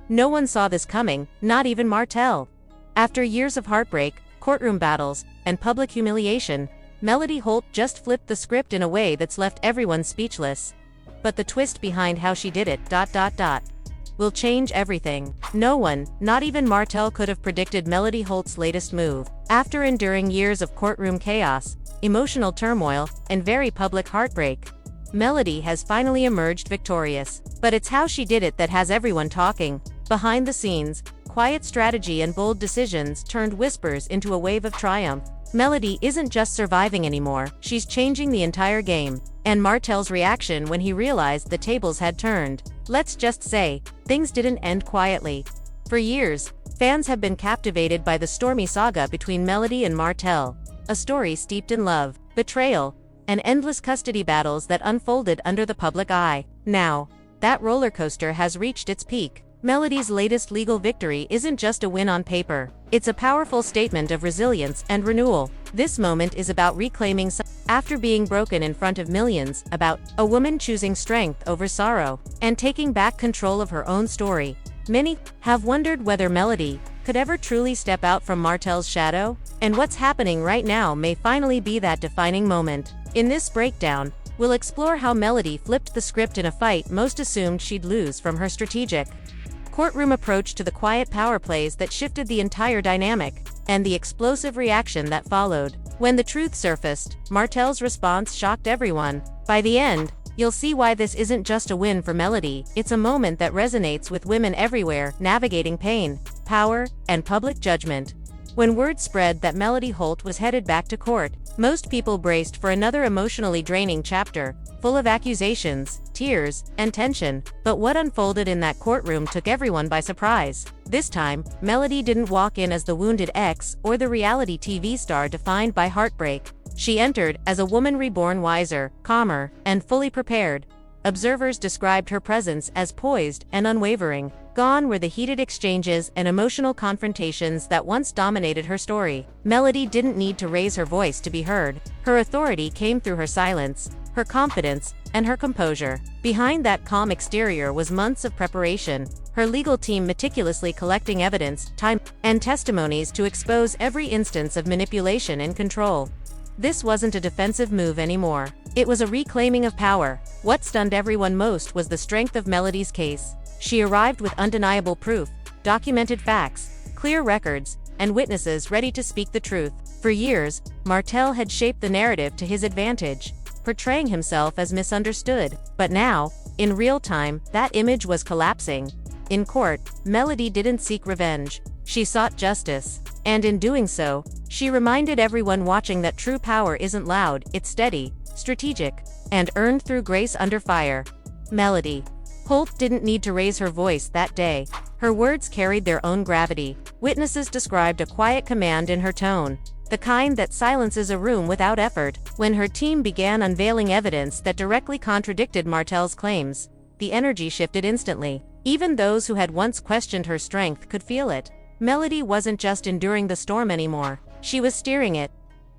No one saw this coming, not even Martell. After years of heartbreak, courtroom battles, and public humiliation, Melody Holt just flipped the script in a way that's left everyone speechless. But the twist behind how she did it, will change everything. No one, not even Martell, could have predicted Melody Holt's latest move. After enduring years of courtroom chaos, emotional turmoil, and very public heartbreak, Melody has finally emerged victorious. But it's how she did it that has everyone talking. Behind the scenes, quiet strategy and bold decisions turned whispers into a wave of triumph. Melody isn't just surviving anymore, she's changing the entire game. And Martell's reaction when he realized the tables had turned. Let's just say, things didn't end quietly. For years, fans have been captivated by the stormy saga between Melody and Martell, a story steeped in love, betrayal, and endless custody battles that unfolded under the public eye. Now, that roller coaster has reached its peak. Melody's latest legal victory isn't just a win on paper. It's a powerful statement of resilience and renewal. This moment is about reclaiming after being broken in front of millions, about a woman choosing strength over sorrow and taking back control of her own story. Many have wondered whether Melody could ever truly step out from Martell's shadow, and what's happening right now may finally be that defining moment. In this breakdown, we'll explore how Melody flipped the script in a fight most assumed she'd lose, from her strategic courtroom approach to the quiet power plays that shifted the entire dynamic, and the explosive reaction that followed. When the truth surfaced, Martell's response shocked everyone. By the end, you'll see why this isn't just a win for Melody, it's a moment that resonates with women everywhere, navigating pain, power, and public judgment. When word spread that Melody Holt was headed back to court, most people braced for another emotionally draining chapter, full of accusations, tears, and tension. But what unfolded in that courtroom took everyone by surprise. This time, Melody didn't walk in as the wounded ex or the reality TV star defined by heartbreak. She entered as a woman reborn, wiser, calmer, and fully prepared. Observers described her presence as poised and unwavering. Gone were the heated exchanges and emotional confrontations that once dominated her story. Melody didn't need to raise her voice to be heard. Her authority came through her silence, her confidence, and her composure. Behind that calm exterior was months of preparation, her legal team meticulously collecting evidence, time, and testimonies to expose every instance of manipulation and control. This wasn't a defensive move anymore. It was a reclaiming of power. What stunned everyone most was the strength of Melody's case. She arrived with undeniable proof, documented facts, clear records, and witnesses ready to speak the truth. For years, Martell had shaped the narrative to his advantage, portraying himself as misunderstood. But now, in real time, that image was collapsing. In court, Melody didn't seek revenge. She sought justice. And in doing so, she reminded everyone watching that true power isn't loud, it's steady, strategic, and earned through grace under fire. Melody Holt didn't need to raise her voice that day. Her words carried their own gravity. Witnesses described a quiet command in her tone, the kind that silences a room without effort. When her team began unveiling evidence that directly contradicted Martell's claims, the energy shifted instantly. Even those who had once questioned her strength could feel it. Melody wasn't just enduring the storm anymore, she was steering it.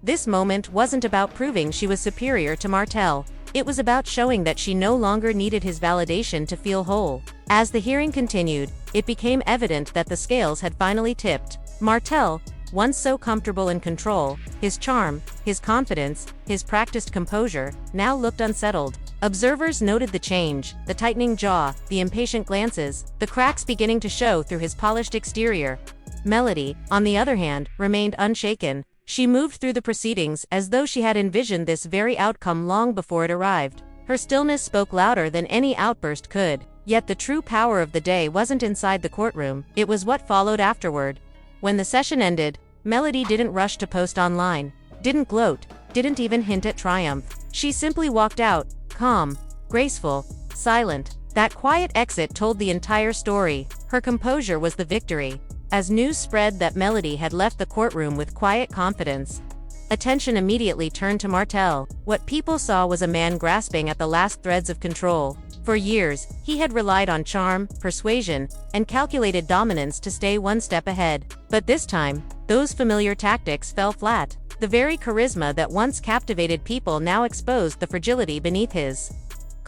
This moment wasn't about proving she was superior to Martell. It was about showing that she no longer needed his validation to feel whole. As the hearing continued, it became evident that the scales had finally tipped. Martell, once so comfortable in control, his charm, his confidence, his practiced composure, now looked unsettled. Observers noted the change, the tightening jaw, the impatient glances, the cracks beginning to show through his polished exterior. Melody, on the other hand, remained unshaken. She moved through the proceedings as though she had envisioned this very outcome long before it arrived. Her stillness spoke louder than any outburst could. Yet the true power of the day wasn't inside the courtroom, it was what followed afterward. When the session ended, Melody didn't rush to post online, didn't gloat, didn't even hint at triumph. She simply walked out, calm, graceful, silent. That quiet exit told the entire story. Her composure was the victory. As news spread that Melody had left the courtroom with quiet confidence, attention immediately turned to Martell. What people saw was a man grasping at the last threads of control. For years, he had relied on charm, persuasion, and calculated dominance to stay one step ahead. But this time, those familiar tactics fell flat. The very charisma that once captivated people now exposed the fragility beneath his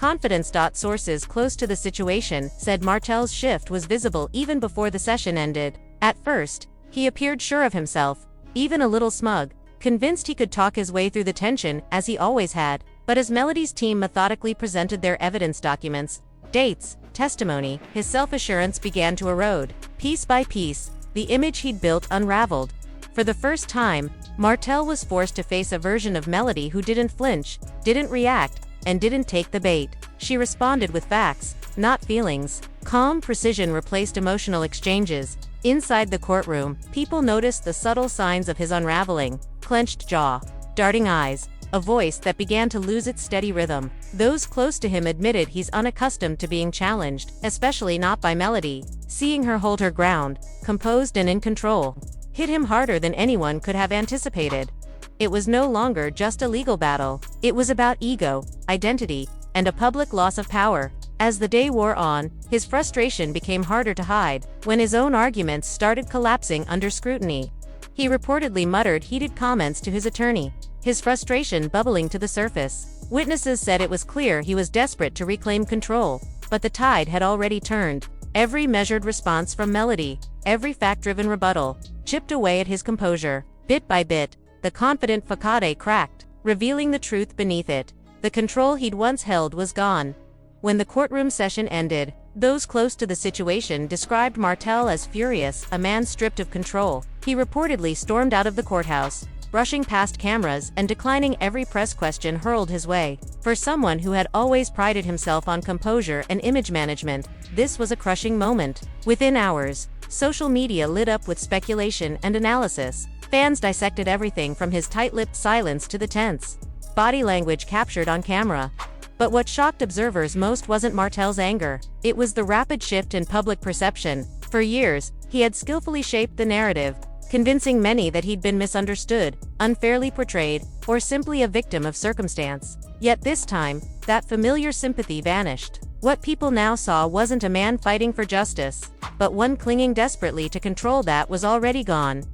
Confidence. Sources close to the situation said Martell's shift was visible even before the session ended. At first, he appeared sure of himself, even a little smug, convinced he could talk his way through the tension, as he always had. But as Melody's team methodically presented their evidence documents, dates, testimony, his self-assurance began to erode. Piece by piece, the image he'd built unraveled. For the first time, Martell was forced to face a version of Melody who didn't flinch, didn't react, and didn't take the bait. She responded with facts, not feelings. Calm precision replaced emotional exchanges. Inside the courtroom, people noticed the subtle signs of his unraveling: clenched jaw, darting eyes, a voice that began to lose its steady rhythm. Those close to him admitted he's unaccustomed to being challenged, especially not by Melody. Seeing her hold her ground, composed and in control, hit him harder than anyone could have anticipated. It was no longer just a legal battle. It was about ego, identity, and a public loss of power. As the day wore on, his frustration became harder to hide. When his own arguments started collapsing under scrutiny, he reportedly muttered heated comments to his attorney, his frustration bubbling to the surface. Witnesses said it was clear he was desperate to reclaim control, but the tide had already turned. Every measured response from Melody, every fact-driven rebuttal, chipped away at his composure. Bit by bit, the confident facade cracked, revealing the truth beneath it. The control he'd once held was gone. When the courtroom session ended, those close to the situation described Martell as furious, a man stripped of control. He reportedly stormed out of the courthouse, brushing past cameras and declining every press question hurled his way. For someone who had always prided himself on composure and image management, this was a crushing moment. Within hours, social media lit up with speculation and analysis. Fans dissected everything from his tight-lipped silence to the tense body language captured on camera. But what shocked observers most wasn't Martell's anger. It was the rapid shift in public perception. For years, he had skillfully shaped the narrative, convincing many that he'd been misunderstood, unfairly portrayed, or simply a victim of circumstance. Yet this time, that familiar sympathy vanished. What people now saw wasn't a man fighting for justice, but one clinging desperately to control that was already gone.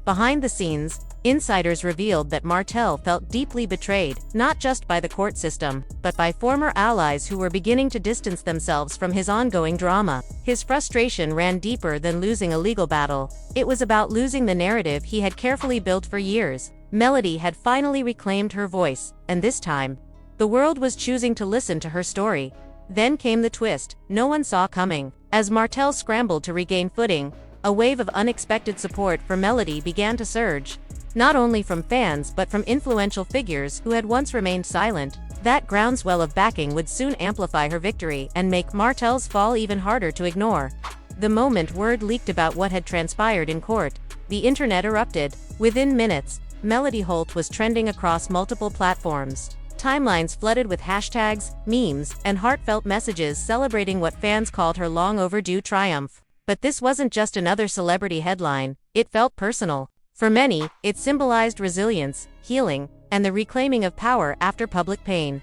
Behind the scenes, insiders revealed that Martell felt deeply betrayed, not just by the court system, but by former allies who were beginning to distance themselves from his ongoing drama. His frustration ran deeper than losing a legal battle. It was about losing the narrative he had carefully built for years. Melody had finally reclaimed her voice, and this time, the world was choosing to listen to her story. Then came the twist no one saw coming. As Martell scrambled to regain footing, a wave of unexpected support for Melody began to surge. Not only from fans but from influential figures who had once remained silent. That groundswell of backing would soon amplify her victory and make Martell's fall even harder to ignore. The moment word leaked about what had transpired in court, the internet erupted. Within minutes, Melody Holt was trending across multiple platforms. Timelines flooded with hashtags, memes, and heartfelt messages celebrating what fans called her long overdue triumph. But this wasn't just another celebrity headline, it felt personal. For many, it symbolized resilience, healing, and the reclaiming of power after public pain.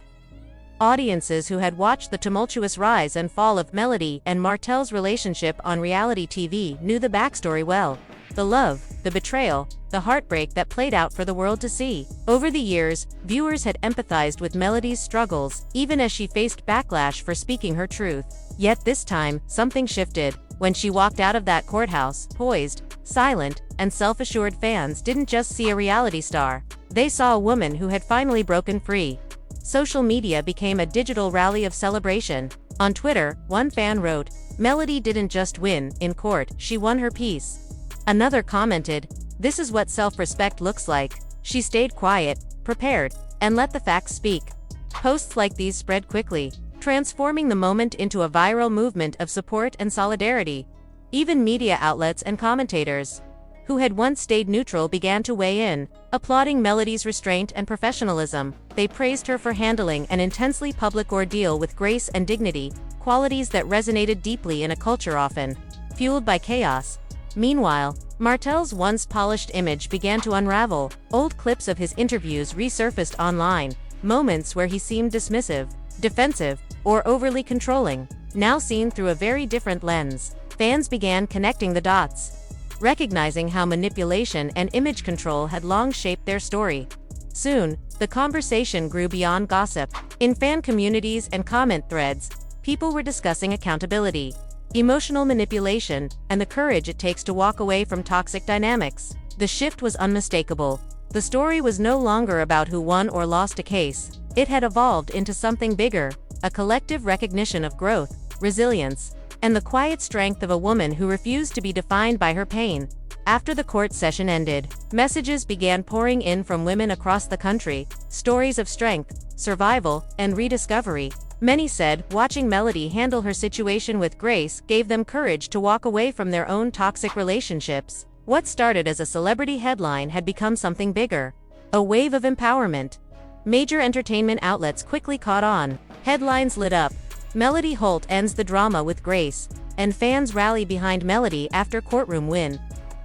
Audiences who had watched the tumultuous rise and fall of Melody and Martell's relationship on reality TV knew the backstory well. The love, the betrayal, the heartbreak that played out for the world to see. Over the years, viewers had empathized with Melody's struggles, even as she faced backlash for speaking her truth. Yet this time, something shifted. When she walked out of that courthouse, poised, silent, and self-assured, fans didn't just see a reality star. They saw a woman who had finally broken free. Social media became a digital rally of celebration. On Twitter, one fan wrote, "Melody didn't just win in court, she won her peace." Another commented, "This is what self-respect looks like. She stayed quiet, prepared, and let the facts speak." Posts like these spread quickly, transforming the moment into a viral movement of support and solidarity. Even media outlets and commentators, who had once stayed neutral, began to weigh in, applauding Melody's restraint and professionalism. They praised her for handling an intensely public ordeal with grace and dignity, qualities that resonated deeply in a culture often fueled by chaos. Meanwhile, Martell's once polished image began to unravel. Old clips of his interviews resurfaced online, moments where he seemed dismissive, defensive, or overly controlling, now seen through a very different lens. Fans began connecting the dots, recognizing how manipulation and image control had long shaped their story. Soon, the conversation grew beyond gossip. In fan communities and comment threads, people were discussing accountability, emotional manipulation, and the courage it takes to walk away from toxic dynamics. The shift was unmistakable. The story was no longer about who won or lost a case. It had evolved into something bigger, a collective recognition of growth, resilience, and the quiet strength of a woman who refused to be defined by her pain. After the court session ended, messages began pouring in from women across the country, stories of strength, survival, and rediscovery. Many said watching Melody handle her situation with grace gave them courage to walk away from their own toxic relationships. What started as a celebrity headline had become something bigger, a wave of empowerment. Major entertainment outlets quickly caught on. Headlines lit up. Melody Holt ends the drama with grace, and fans rally behind Melody after courtroom win.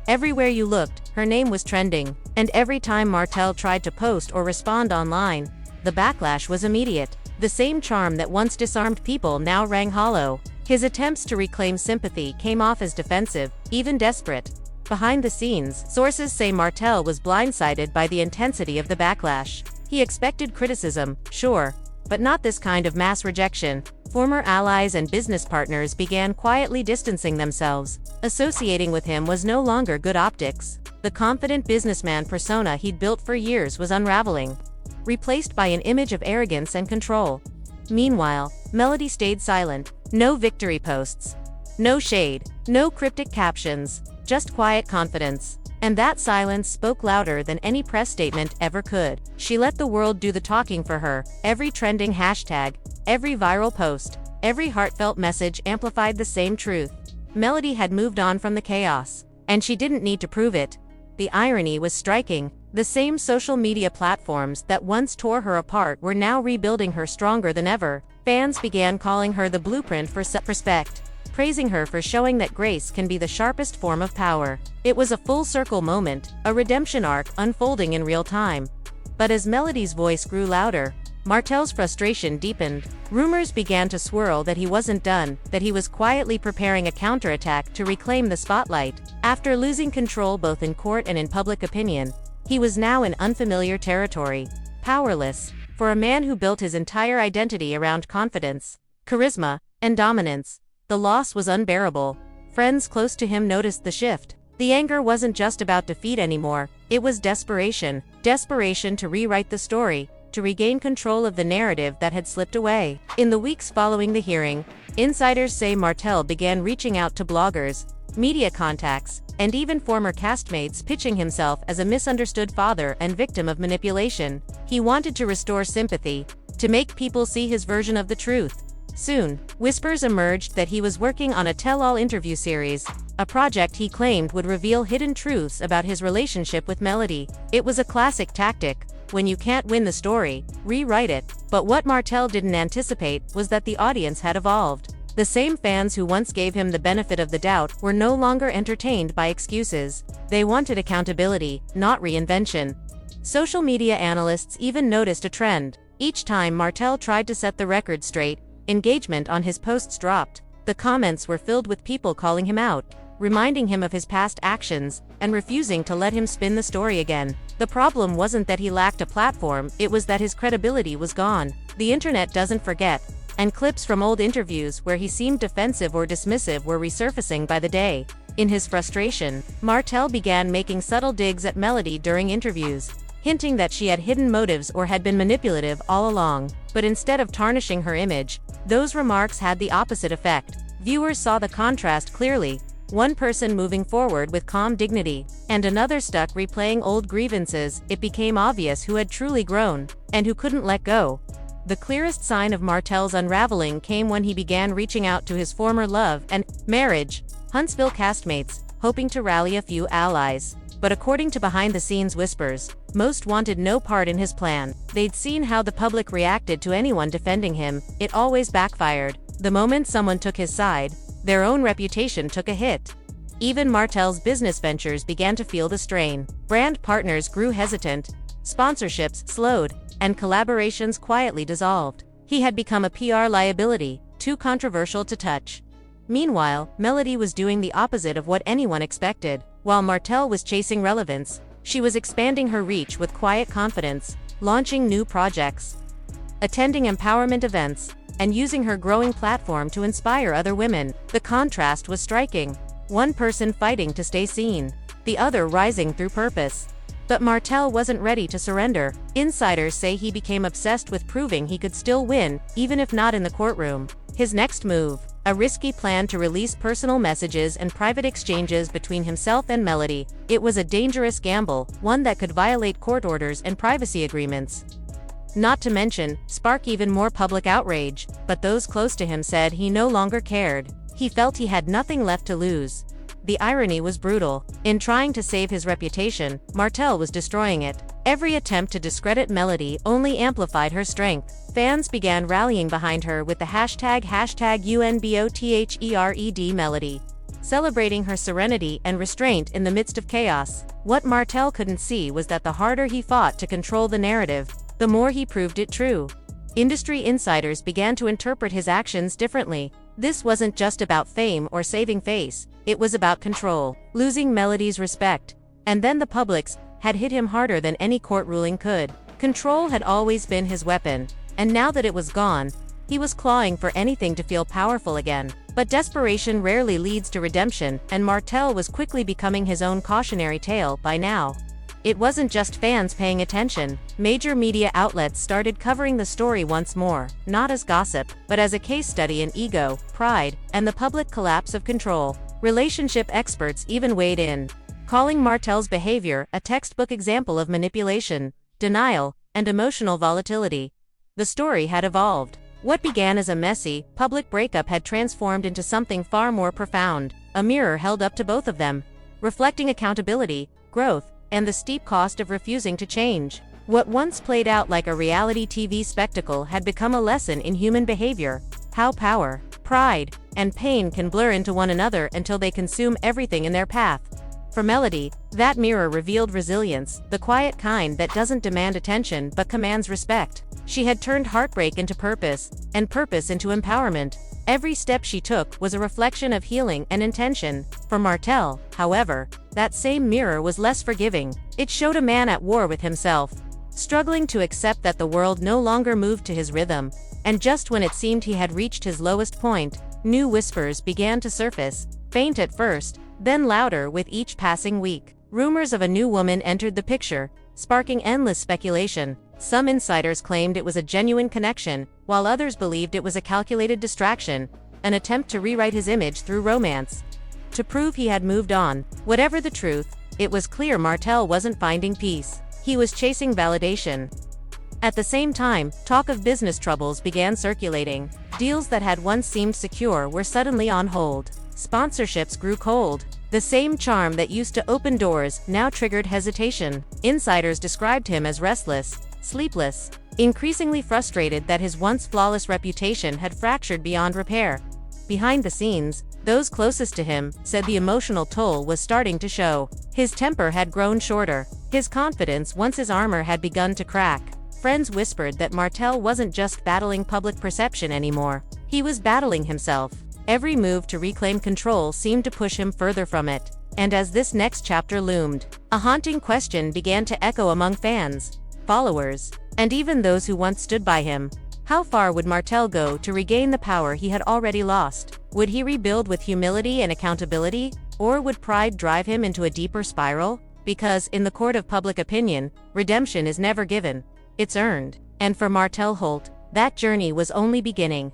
Everywhere you looked, her name was trending, and every time Martell tried to post or respond online, the backlash was immediate. The same charm that once disarmed people now rang hollow. His attempts to reclaim sympathy came off as defensive, even desperate. Behind the scenes, sources say Martell was blindsided by the intensity of the backlash. He expected criticism, sure, but not this kind of mass rejection. Former allies and business partners began quietly distancing themselves. Associating with him was no longer good optics. The confident businessman persona he'd built for years was unraveling, replaced by an image of arrogance and control. Meanwhile, Melody stayed silent. No victory posts, no shade, no cryptic captions, just quiet confidence. And that silence spoke louder than any press statement ever could. She let the world do the talking for her. Every trending hashtag, every viral post, every heartfelt message amplified the same truth. Melody had moved on from the chaos, and she didn't need to prove it. The irony was striking. The same social media platforms that once tore her apart were now rebuilding her stronger than ever. Fans began calling her the blueprint for self-respect, praising her for showing that grace can be the sharpest form of power. It was a full-circle moment, a redemption arc unfolding in real time. But as Melody's voice grew louder, Martell's frustration deepened. Rumors began to swirl that he wasn't done, that he was quietly preparing a counterattack to reclaim the spotlight. After losing control both in court and in public opinion, he was now in unfamiliar territory. Powerless. For a man who built his entire identity around confidence, charisma, and dominance, the loss was unbearable. Friends close to him noticed the shift. The anger wasn't just about defeat anymore, it was desperation. Desperation to rewrite the story, to regain control of the narrative that had slipped away. In the weeks following the hearing, insiders say Martell began reaching out to bloggers, media contacts, and even former castmates, pitching himself as a misunderstood father and victim of manipulation. He wanted to restore sympathy, to make people see his version of the truth. Soon, whispers emerged that he was working on a tell-all interview series, a project he claimed would reveal hidden truths about his relationship with Melody. It was a classic tactic. When you can't win the story, rewrite it. But what Martell didn't anticipate was that the audience had evolved. The same fans who once gave him the benefit of the doubt were no longer entertained by excuses. They wanted accountability, not reinvention. Social media analysts even noticed a trend. Each time Martell tried to set the record straight, engagement on his posts dropped. The comments were filled with people calling him out, reminding him of his past actions, and refusing to let him spin the story again. The problem wasn't that he lacked a platform, it was that his credibility was gone. The internet doesn't forget, and clips from old interviews where he seemed defensive or dismissive were resurfacing by the day. In his frustration, Martell began making subtle digs at Melody during interviews, hinting that she had hidden motives or had been manipulative all along. But instead of tarnishing her image, those remarks had the opposite effect. Viewers saw the contrast clearly. One person moving forward with calm dignity, and another stuck replaying old grievances. It became obvious who had truly grown, and who couldn't let go. The clearest sign of Martell's unraveling came when he began reaching out to his former love and marriage, Huntsville castmates, hoping to rally a few allies. But according to behind-the-scenes whispers, most wanted no part in his plan. They'd seen how the public reacted to anyone defending him. It always backfired. The moment someone took his side, their own reputation took a hit. Even Martell's business ventures began to feel the strain. Brand partners grew hesitant, sponsorships slowed, and collaborations quietly dissolved. He had become a PR liability, too controversial to touch. Meanwhile, Melody was doing the opposite of what anyone expected. While Martell was chasing relevance, she was expanding her reach with quiet confidence. launching new projects, attending empowerment events, and using her growing platform to inspire other women. The contrast was striking. One person fighting to stay seen, the other rising through purpose. But Martell wasn't ready to surrender. Insiders say he became obsessed with proving he could still win, even if not in the courtroom. His next move, a risky plan to release personal messages and private exchanges between himself and Melody. It was a dangerous gamble, one that could violate court orders and privacy agreements. Not to mention, spark even more public outrage, but those close to him said he no longer cared. He felt he had nothing left to lose. The irony was brutal. In trying to save his reputation, Martell was destroying it. Every attempt to discredit Melody only amplified her strength. Fans began rallying behind her with the hashtag #UNBOTHERED Melody, celebrating her serenity and restraint in the midst of chaos. What Martell couldn't see was that the harder he fought to control the narrative, the more he proved it true. Industry insiders began to interpret his actions differently. This wasn't just about fame or saving face, it was about control, losing Melody's respect. And then the public's had hit him harder than any court ruling could. Control had always been his weapon, and now that it was gone, he was clawing for anything to feel powerful again. But desperation rarely leads to redemption, and Martell was quickly becoming his own cautionary tale by now. It wasn't just fans paying attention. Major media outlets started covering the story once more, not as gossip, but as a case study in ego, pride, and the public collapse of control. Relationship experts even weighed in, calling Martell's behavior a textbook example of manipulation, denial, and emotional volatility. The story had evolved. What began as a messy, public breakup had transformed into something far more profound, a mirror held up to both of them, reflecting accountability, growth, and the steep cost of refusing to change. What once played out like a reality TV spectacle had become a lesson in human behavior, how power, pride, and pain can blur into one another until they consume everything in their path. For Melody, that mirror revealed resilience, the quiet kind that doesn't demand attention but commands respect. She had turned heartbreak into purpose, and purpose into empowerment. Every step she took was a reflection of healing and intention. For Martell, however, that same mirror was less forgiving. It showed a man at war with himself, struggling to accept that the world no longer moved to his rhythm. And just when it seemed he had reached his lowest point, new whispers began to surface, faint at first, then louder with each passing week. Rumors of a new woman entered the picture, sparking endless speculation. Some insiders claimed it was a genuine connection, while others believed it was a calculated distraction, an attempt to rewrite his image through romance, to prove he had moved on. Whatever the truth, it was clear Martell wasn't finding peace. He was chasing validation. At the same time, talk of business troubles began circulating. Deals that had once seemed secure were suddenly on hold. Sponsorships grew cold. The same charm that used to open doors now triggered hesitation. Insiders described him as restless, sleepless, increasingly frustrated that his once flawless reputation had fractured beyond repair. Behind the scenes, those closest to him said the emotional toll was starting to show. His temper had grown shorter. His confidence, once his armor, had begun to crack. Friends whispered that Martell wasn't just battling public perception anymore. He was battling himself. Every move to reclaim control seemed to push him further from it. And as this next chapter loomed, a haunting question began to echo among fans, followers, and even those who once stood by him. How far would Martell go to regain the power he had already lost? Would he rebuild with humility and accountability, or would pride drive him into a deeper spiral? Because, in the court of public opinion, redemption is never given, it's earned. And for Martell Holt, that journey was only beginning.